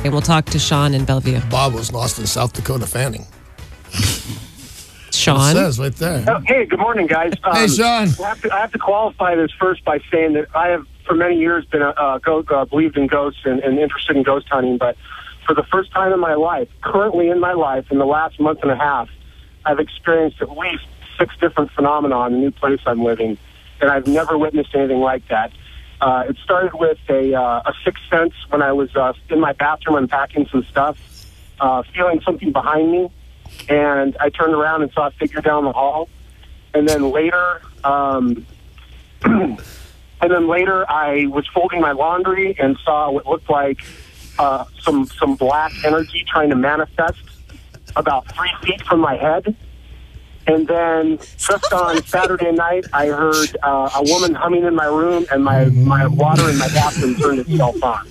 second. We'll talk to Sean in Bellevue. Bob was lost in South Dakota Fanning. Sean? It says right there. Oh, hey, good morning, guys. Hey, Sean. I have to qualify this first by saying that I have, for many years, been believed in ghosts and interested in ghost hunting, but for the first time in my life, currently in my life, in the last month and a half, I've experienced at least 6 different phenomena in the new place I'm living, and I've never witnessed anything like that. It started with a sixth sense when I was in my bathroom unpacking some stuff, feeling something behind me, and I turned around and saw a figure down the hall. And then later, I was folding my laundry and saw what looked like some black energy trying to manifest about 3 feet from my head. And then just on Saturday night, I heard a woman humming in my room, and my water in my bathroom turned itself on.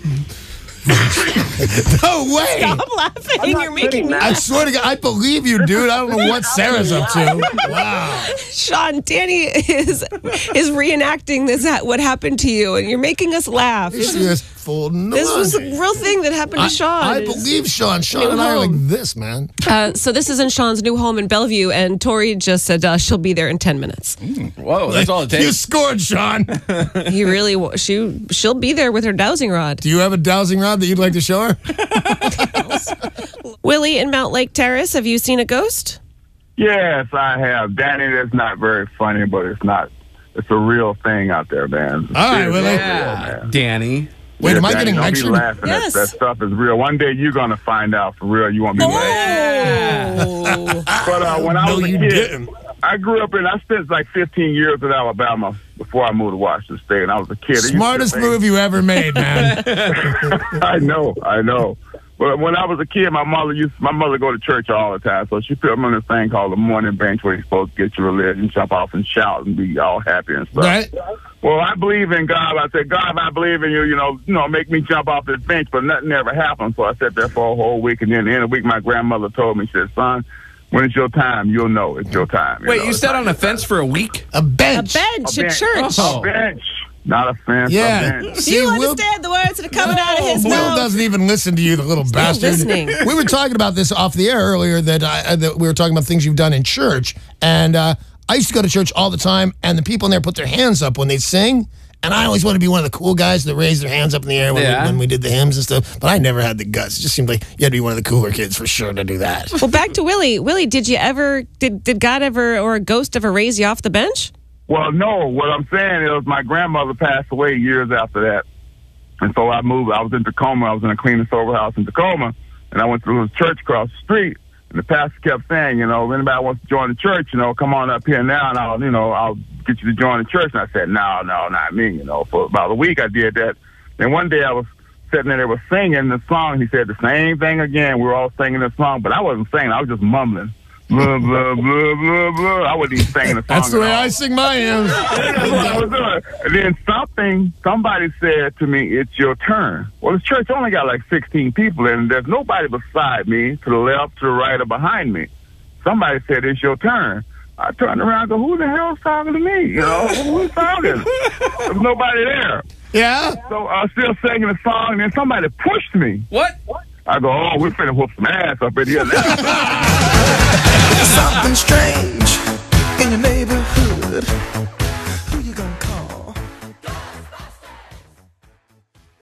No way! Stop laughing. You're making me I swear to God, I believe you, dude. I don't know what Sarah's up to. Wow. Sean, Danny is reenacting this, what happened to you, and you're making us laugh. This is full This was a real thing that happened to Sean. I believe Sean. Sean and I are like this, man. So this is in Sean's new home in Bellevue, and Tori just said she'll be there in 10 minutes. Whoa, that's all it takes. You scored, Sean. He really, she'll be there with her dowsing rod. Do you have a dowsing rod that you'd like to show her? Willie in Mount Lake Terrace, have you seen a ghost? Yes, I have. Danny, that's not very funny, but it's a real thing out there, man. All right, Willie. Yeah, Danny. Wait, am I Danny, getting don't lectured? be laughing. Yes. That stuff is real. One day you're going to find out for real. You won't be laughing. Oh. But when I No, was a you kid, didn't. I grew up I spent like 15 years in Alabama before I moved to Washington State, and I was a kid. Smartest move you ever made, man. I know. But when I was a kid, my mother go to church all the time, so she put me on this thing called the morning bench where you're supposed to get your religion, jump off and shout and be all happy and stuff. Right? Well, I believe in God. I said, God, I believe in you. You know, make me jump off this bench, but nothing ever happened. So I sat there for a whole week, and then at the end of the week, my grandmother told me, she said, son, when it's your time, you'll know it's your time. Wait, you sat on a fence for a week? A bench. A bench at church. Oh. A bench, not a fence. Yeah. A bench. Do you understand the words that are coming out of his Will mouth? doesn't even listen to you, the little bastard. listening. We were talking about this off the air earlier, that we were talking about things you've done in church. And I used to go to church all the time, and the people in there put their hands up when they sing. And I always wanted to be one of the cool guys that raised their hands up in the air when we did the hymns and stuff. But I never had the guts. It just seemed like you had to be one of the cooler kids for sure to do that. Well, back to Willie. Willie, did God ever or a ghost ever raise you off the bench? Well, no. What I'm saying is my grandmother passed away years after that. And so I moved. I was in Tacoma. I was in a clean and sober house in Tacoma. And I went to a church across the street. And the pastor kept saying, if anybody wants to join the church, come on up here now, and I'll get you to join the church. And I said, no, not me. For about a week I did that. And one day I was sitting there, they were singing the song. He said the same thing again. We were all singing the song, but I wasn't singing. I was just mumbling. Blah, blah, blah, blah, blah. I wasn't even singing the song. That's the way I sing my hymns. That's what I was doing. And then somebody said to me, it's your turn. Well, the church only got like 16 people, and there's nobody beside me, to the left, to the right, or behind me. Somebody said, it's your turn. I turned around and go, who the hell's talking to me? Who's talking? There's nobody there. Yeah? So I was still singing the song, and then somebody pushed me. What? I go, oh, we're finna whoop some ass up in here now. Something strange in your neighborhood.